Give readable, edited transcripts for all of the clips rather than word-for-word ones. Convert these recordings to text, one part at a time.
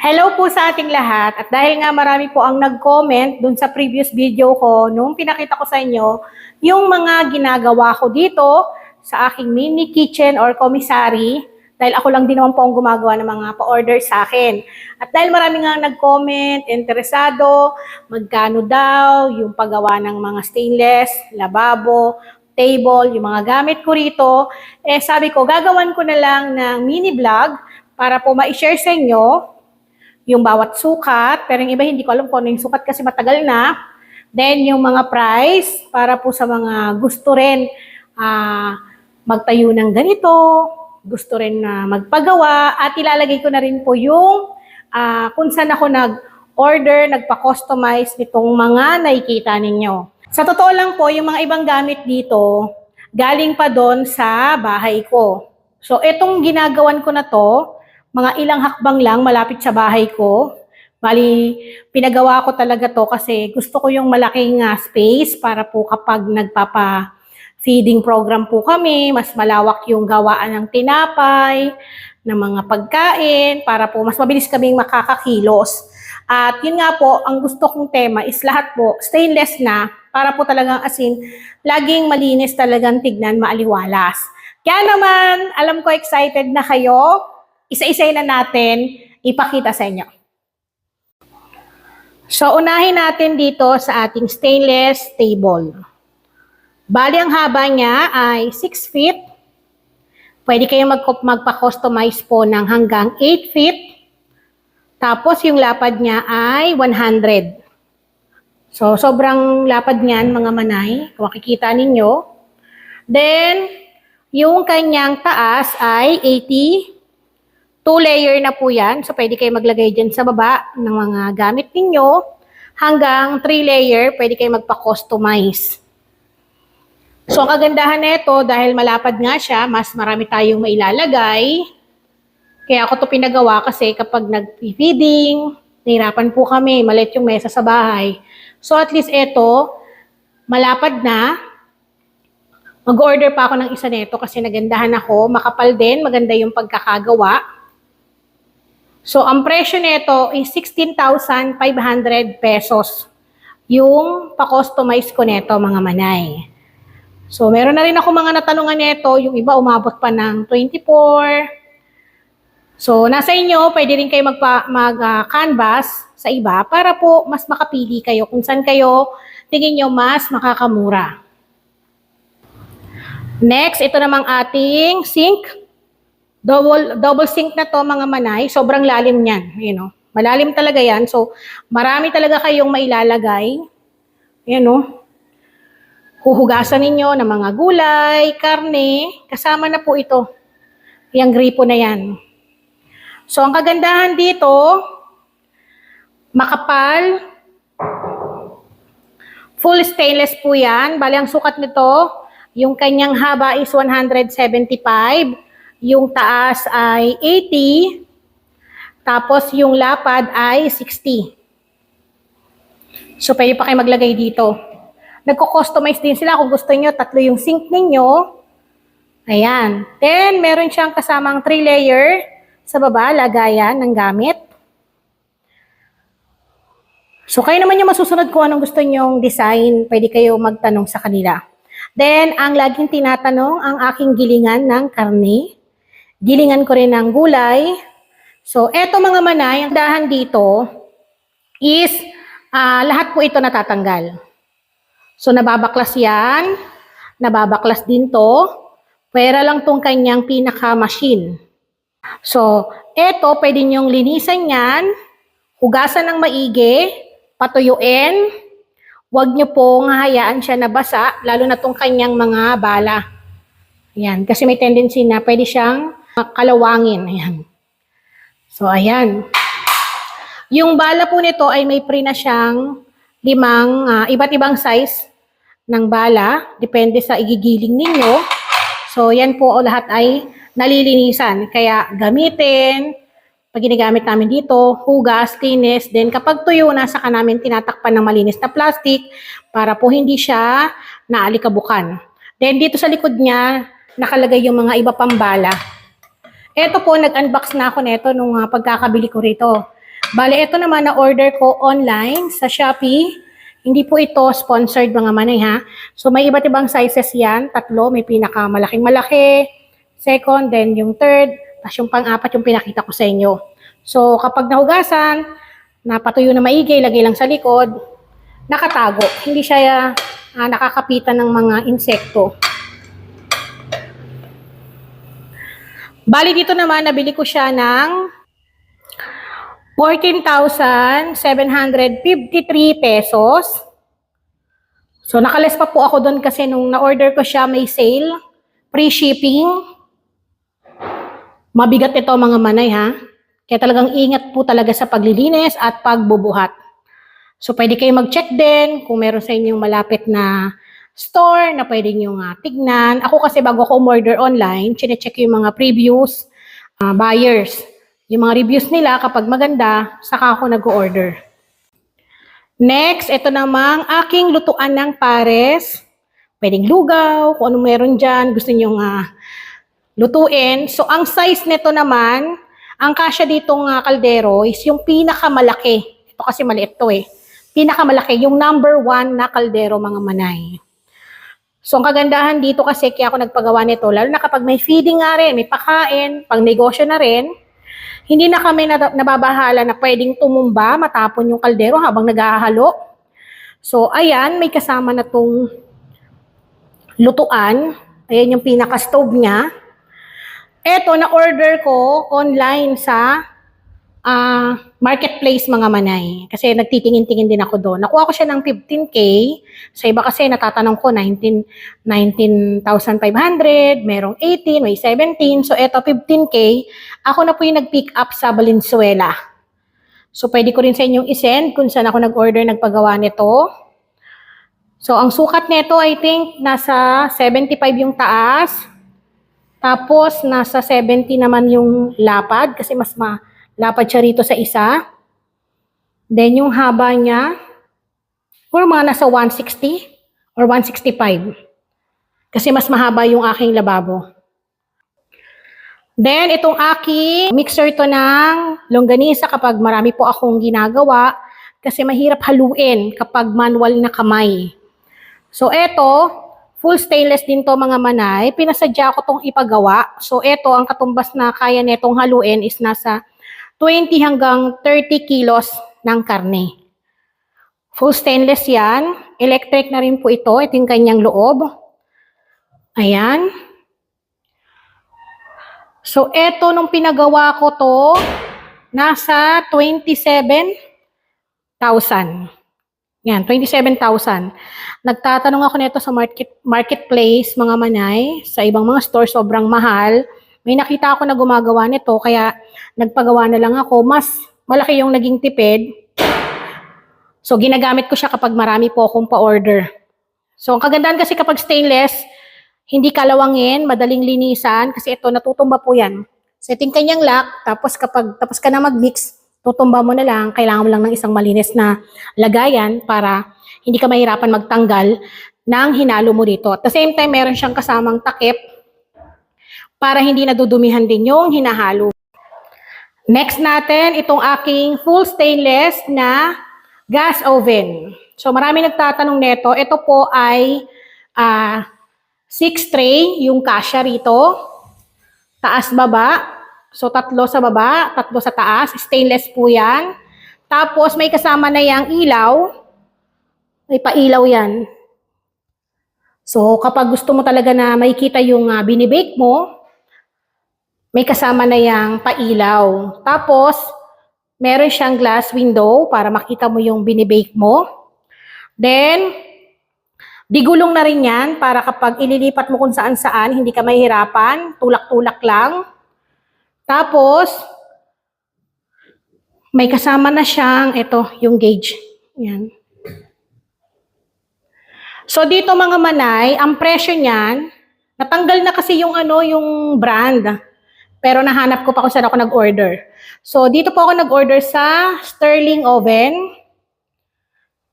Hello po sa ating lahat at dahil nga marami po ang nag-comment dun sa previous video ko nung pinakita ko sa inyo yung mga ginagawa ko dito sa aking mini kitchen or commissary dahil ako lang din naman po ang gumagawa ng mga pa-order sa akin. At dahil marami nga nag-comment, interesado, magkano daw yung paggawa ng mga stainless, lababo, table, yung mga gamit ko rito, sabi ko gagawan ko na lang ng mini vlog para po ma-share sa inyo yung bawat sukat, pero yung iba hindi ko alam kung ano yung sukat kasi matagal na. Then yung mga price para po sa mga gusto rin magtayo ng ganito, gusto rin na magpagawa, at ilalagay ko na rin po yung kung saan ako nag-order, nagpa-customize nitong mga nakikita ninyo. Sa totoo lang po, yung mga ibang gamit dito, galing pa doon sa bahay ko. So itong ginagawan ko na to, mga ilang hakbang lang malapit sa bahay ko. Bali, pinagawa ko talaga to kasi gusto ko yung malaking space para po kapag nagpapa-feeding program po kami, mas malawak yung gawaan ng tinapay, ng mga pagkain, para po mas mabilis kaming makakakilos. At yun nga po, ang gusto kong tema is lahat po stainless na para po talagang laging malinis talagang tignan, maaliwalas. Kaya naman, alam ko excited na kayo. Isa-isay na natin ipakita sa inyo. So, unahin natin dito sa ating stainless table. Bali, ang haba niya ay 6 feet. Pwede kayong magpa-customize po ng hanggang 8 feet. Tapos, yung lapad niya ay 100. So, sobrang lapad niyan, mga manay. Kung makikita ninyo. Then, yung kanyang taas ay 80. 2-layer na po yan. So, pwede kayo maglagay dyan sa baba ng mga gamit ninyo. Hanggang 3-layer, pwede kayo magpa-customize. So, ang kagandahan nito, dahil malapad nga siya, mas marami tayong mailalagay. Kaya ako to pinagawa kasi kapag nag-feeding, nahirapan po kami, maliit yung mesa sa bahay. So, at least ito, malapad na. Mag-order pa ako ng isa nito kasi nagandahan ako. Makapal din, maganda yung pagkakagawa. So, ang presyo nito is 16,500 pesos. Yung pa-customize ko nito, mga manay. So, meron na rin ako mga natanungan nito. Yung iba umabot pa ng 24. So, nasa inyo, pwede rin kayo mag-canvas sa iba para po mas makapili kayo kung saan kayo tingin nyo mas makakamura. Next, ito namang ating sink. Double sink na to, mga manay. Sobrang lalim niyan. You know? Malalim talaga yan. So, marami talaga kayong mailalagay. Ayan, no? Huhugasan ninyo ng mga gulay, karne. Kasama na po ito. Yung gripo na yan. So, ang kagandahan dito, makapal. Full stainless po yan. Bali, ang sukat nito, yung kanyang haba is 175. Yung taas ay 80, tapos yung lapad ay 60. So, pwede pa kayo maglagay dito. Nagko-customize din sila kung gusto nyo, 3 yung sink ninyo. Ayan. Then, meron siyang kasamang 3-layer sa baba, lagayan ng gamit. So, kayo naman yung masusunod kung anong gusto nyong design, pwede kayo magtanong sa kanila. Then, ang laging tinatanong, ang aking gilingan ng karne. Gilingan ko rin ng gulay. So, eto mga manay, ang dahan dito is lahat po ito natatanggal. So, nababaklas yan. Nababaklas din to. Pwera lang tong kanyang pinaka-machine. So, eto, pwede nyong linisan yan. Hugasan ng maigi. Patuyuin. Huwag nyo pong hayaan siya na basa, lalo na tong kanyang mga bala. Ayan, kasi may tendency na pwede siyang kalawangin. Ayan. So, ayan. Yung bala po nito ay may pre na siyang 5 iba't ibang size ng bala. Depende sa igigiling ninyo. So, yan po lahat ay nalilinisan. Kaya gamitin. Pag ginagamit namin dito, hugas, linis. Then kapag tuyo na, saka namin tinatakpan ng malinis na plastic para po hindi siya naalikabukan. Then dito sa likod niya, nakalagay yung mga iba pang bala. Ito po, nag-unbox na ako nito nung pagkakabili ko rito. Bale, ito naman na order ko online sa Shopee. Hindi po ito sponsored mga manay ha. So may iba't ibang sizes yan. Tatlo, may pinakamalaking malaki. Second, then yung third. Tapos yung pang-apat yung pinakita ko sa inyo. So kapag nahugasan, napatuyo na maigi, lagay lang sa likod, nakatago. Hindi siya nakakapitan ng mga insekto. Bali dito naman, nabili ko siya ng 14,753 pesos. So, nakales pa po ako doon kasi nung na-order ko siya, may sale. Free shipping. Mabigat ito mga manay ha. Kaya talagang ingat po talaga sa paglilinis at pagbubuhat. So, pwede kayo mag-check din kung meron sa inyong malapit na store na pwede nyo tignan. Ako kasi bago ako umorder online, chinecheck yung mga previous buyers. Yung mga reviews nila, kapag maganda, saka ako nag-order. Next, ito namang aking lutuan ng pares. Pwedeng lugaw, kung anong meron dyan, gusto nyo lutuin. So, ang size nito naman, ang kasya ditong kaldero is yung pinakamalaki. Ito kasi maliit to eh. Pinakamalaki, yung number 1 na kaldero mga manay. So, ang kagandahan dito kasi kaya ako nagpagawa nito, lalo na kapag may feeding nga rin, may pakain, pang negosyo na rin, hindi na kami nababahala na pwedeng tumumba, matapon yung kaldero habang naghahalo. So, ayan, may kasama na tong lutuan. Ayan yung pinaka-stove niya. Ito, na-order ko online sa marketplace mga manay. Kasi nagtitingin-tingin din ako doon. Nakuha ko siya ng 15K. Sa iba kasi natatanong ko 19,500, merong 18, may 17. So eto 15K. Ako na po yung nag-pick up sa Valenzuela. So pwede ko rin sa inyong isend kung saan ako nag-order, nagpagawa nito. So ang sukat nito I think nasa 75 yung taas. Tapos nasa 70 naman yung lapad kasi mas lapad siya rito sa isa. Then yung haba niya, or mga nasa 160 or 165. Kasi mas mahaba yung aking lababo. Then itong aking mixer to ng longganisa kapag marami po akong ginagawa. Kasi mahirap haluin kapag manual na kamay. So eto, full stainless din to mga manay. Pinasadya ko tong ipagawa. So eto, ang katumbas na kaya netong haluin is nasa 20 hanggang 30 kilos ng karne. Full stainless yan. Electric na rin po ito. Ito yung kanyang loob. Ayan. So, eto nung pinagawa ko to, nasa 27,000. Yan, 27,000. Nagtatanong ako nito sa marketplace, mga manay, sa ibang mga store, sobrang mahal. May nakita ako na gumagawa nito, kaya nagpagawa na lang ako. Mas malaki yung naging tipid. So, ginagamit ko siya kapag marami po akong pa-order. So, ang kagandahan kasi kapag stainless, hindi kalawangin, madaling linisan, kasi ito, natutumba po yan. Setting kanyang lock, tapos kapag tapos ka na mag-mix, tutumba mo na lang, kailangan mo lang ng isang malinis na lagayan para hindi ka mahirapan magtanggal ng hinalo mo dito. At the same time, meron siyang kasamang takip, para hindi nadudumihan din yung hinahalo. Next natin, itong aking full stainless na gas oven. So marami nagtatanong nito. Ito po ay 6 tray yung kasya rito. Taas baba. So 3 sa baba, 3 sa taas. Stainless po yan. Tapos may kasama na yung ilaw. May pailaw yan. So kapag gusto mo talaga na makikita yung binibake mo, may kasama na yung pailaw. Tapos, meron siyang glass window para makita mo yung binibake mo. Then, digulong na rin yan para kapag ililipat mo kung saan-saan, hindi ka mahihirapan. Tulak-tulak lang. Tapos, may kasama na siyang, ito, yung gauge. Yan. So, dito mga manay, ang presyo niyan, natanggal na kasi yung yung brand. Pero nahanap ko pa kung saan ako nag-order. So, dito po ako nag-order sa Sterling Oven.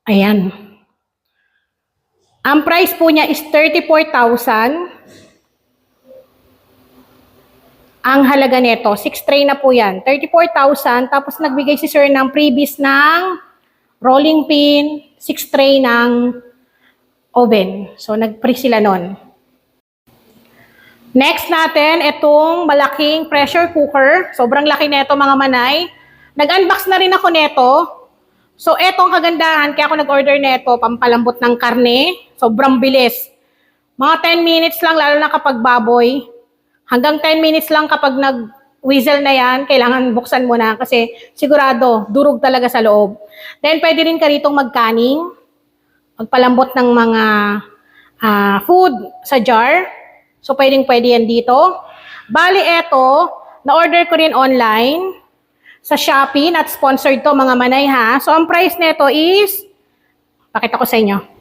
Ayan. Ang price po niya is 34,000. ang halaga nito. 6 tray na po yan. 34,000. Tapos nagbigay si sir ng freebies ng rolling pin, 6 tray ng oven. So, nag-free sila nun. Next natin, itong malaking pressure cooker. Sobrang laki nito mga manay. Nag-unbox na rin ako nito. So, etong kagandahan, kaya ako nag-order nito, pampalambot ng karne. Sobrang bilis. Mga 10 minutes lang, lalo na kapag baboy. Hanggang 10 minutes lang kapag nag-whistle na yan, kailangan buksan mo na kasi sigurado, durog talaga sa loob. Then, pwede rin ka ritong magkaning, magpalambot ng mga food sa jar. So, pwede yan dito. Bali, eto, na-order ko rin online sa Shopee, not sponsored to mga manay ha. So, ang price nito is, pakita ko sa inyo.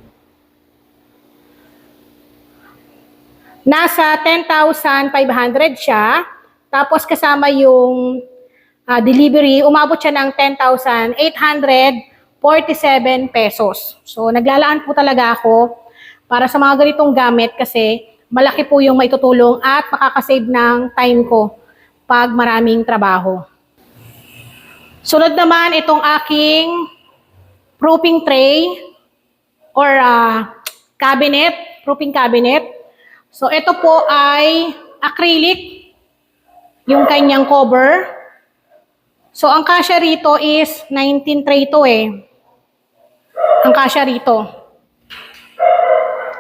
Nasa 10,500 siya. Tapos kasama yung delivery, umabot siya ng 10,847 pesos. So, naglalaan po talaga ako para sa mga ganitong gamit kasi malaki po yung maitutulong at makakasave ng time ko pag maraming trabaho. Sunod naman itong aking proofing tray or proofing cabinet. So, ito po ay acrylic, yung kanyang cover. So, ang kasya rito is 19 tray to eh. Ang kasya rito.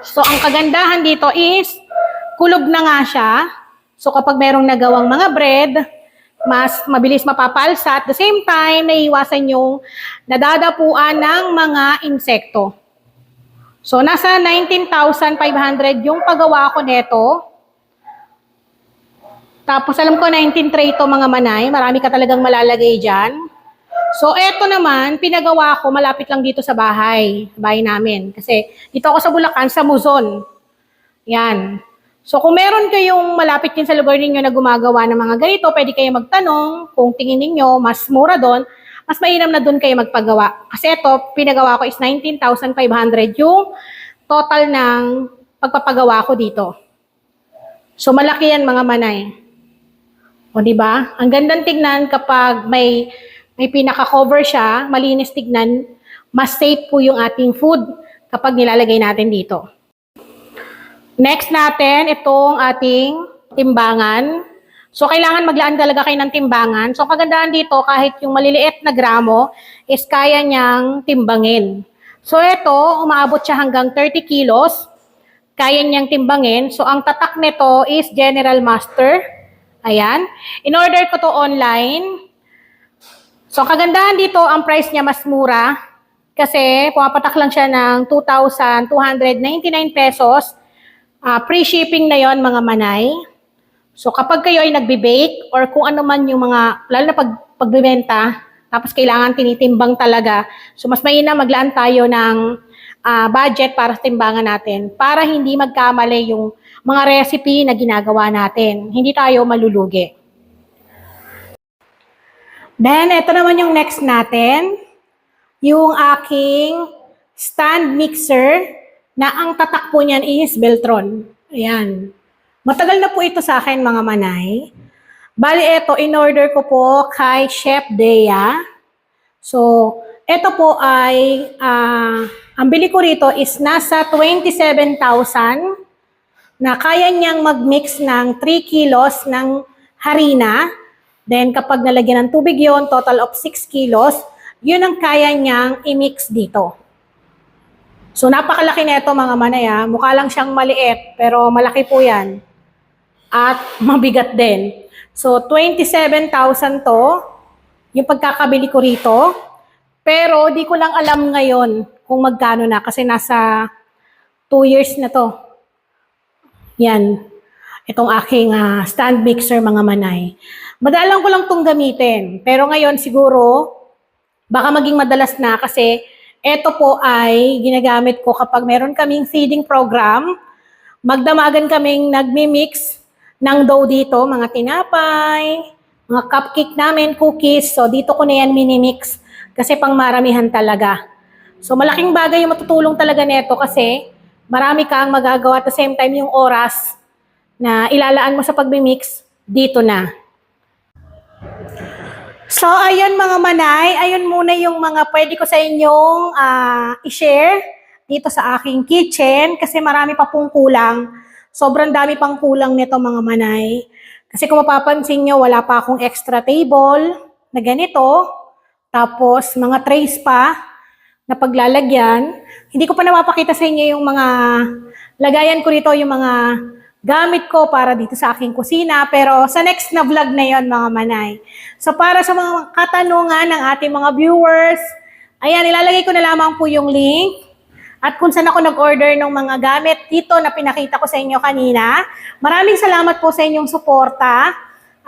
So, ang kagandahan dito is, kulob na nga siya. So, kapag merong nagawang mga bread, mas mabilis mapapalsa. At the same time, naiiwasan yung nadadapuan ng mga insekto. So, nasa 19,500 yung paggawa ko neto. Tapos, alam ko 19 tray to mga manay. Marami ka talagang malalagay dyan. So, eto naman, pinagawa ko malapit lang dito sa bahay namin. Kasi, dito ako sa Bulacan, sa Muzon. Yan. So, kung meron kayong malapit din sa lugar ninyo na gumagawa ng mga ganito, pwede kayo magtanong kung tingin ninyo mas mura doon. Mas mainam na doon kayo magpagawa. Kasi ito, pinagawa ko is 19,500 yung total ng pagpapagawa ko dito. So, malaki yan mga manay. O, di ba? Ang gandang tignan kapag may pinaka-cover siya, malinis tignan, mas safe po yung ating food kapag nilalagay natin dito. Next natin, itong ating timbangan. So, kailangan maglaan talaga kayo ng timbangan. So, kagandahan dito, kahit yung maliliit na gramo, is kaya niyang timbangin. So, ito, umaabot siya hanggang 30 kilos. Kaya niyang timbangin. So, ang tatak nito is General Master. Ayan. In-order ko to online. So, kagandahan dito, ang price niya mas mura. Kasi, pumapatak lang siya ng 2,299 pesos. Free shipping na yon mga manay. So, kapag kayo ay nagbe-bake or kung ano man yung mga, lalo na pagbibenta, tapos kailangan tinitimbang talaga. So, mas mainam maglaan tayo ng budget para sa timbangan natin para hindi magkamali yung mga recipe na ginagawa natin. Hindi tayo malulugi. Then, ito naman yung next natin. Yung aking stand mixer na ang tatak po niyan is Beltron. Ayan. Matagal na po ito sa akin mga manay. Bali ito, in-order ko po kay Chef Dea. So, ito po ay, ang bili ko rito is nasa 27,000 na kaya niyang mag-mix ng 3 kilos ng harina. Then, kapag nalagyan ng tubig yon, total of 6 kilos, yun ang kaya niyang i-mix dito. So, napakalaki na ito mga manay. Mukha lang siyang maliit, pero malaki po yan. At mabigat din. So, 27,000 to, yung pagkakabili ko rito. Pero, di ko lang alam ngayon kung magkano na kasi nasa 2 years na to. Yan. Itong aking stand mixer mga manay. Madalang ko lang itong gamitin. Pero ngayon siguro, baka maging madalas na kasi ito po ay ginagamit ko kapag meron kaming feeding program. Magdamagan kaming nagmi-mix ng dough dito, mga tinapay, mga cupcake namin, cookies. So, dito ko na yan mini-mix kasi pang maramihan talaga. So, malaking bagay yung matutulong talaga nito kasi marami kang magagawa at the same time yung oras na ilalaan mo sa pagmi-mix dito na. So, ayun mga manay, ayun muna yung mga pwede ko sa inyong i-share dito sa aking kitchen kasi marami pa pong kulang. Sobrang dami pang kulang nito mga manay. Kasi kung mapapansin nyo, wala pa akong extra table na ganito. Tapos, mga trays pa na paglalagyan. Hindi ko pa napapakita sa inyo yung mga lagayan ko dito, yung mga gamit ko para dito sa aking kusina. Pero sa next na vlog na yon mga manay. So para sa mga katanungan ng ating mga viewers, ayan, ilalagay ko na lamang po yung link. At kung saan ako nag-order ng mga gamit dito na pinakita ko sa inyo kanina. Maraming salamat po sa inyong suporta.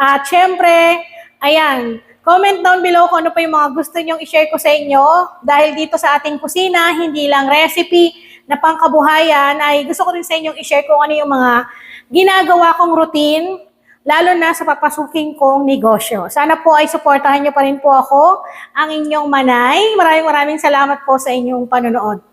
At syempre, ayan, comment down below kung ano pa yung mga gusto nyong i-share ko sa inyo. Dahil dito sa ating kusina, hindi lang recipe na pangkabuhayan, ay gusto ko rin sa inyong i-share kung ano yung mga ginagawa kong routine, lalo na sa papasukin kong negosyo. Sana po ay suportahan niyo pa rin po ako, ang inyong manay. Maraming salamat po sa inyong panonood.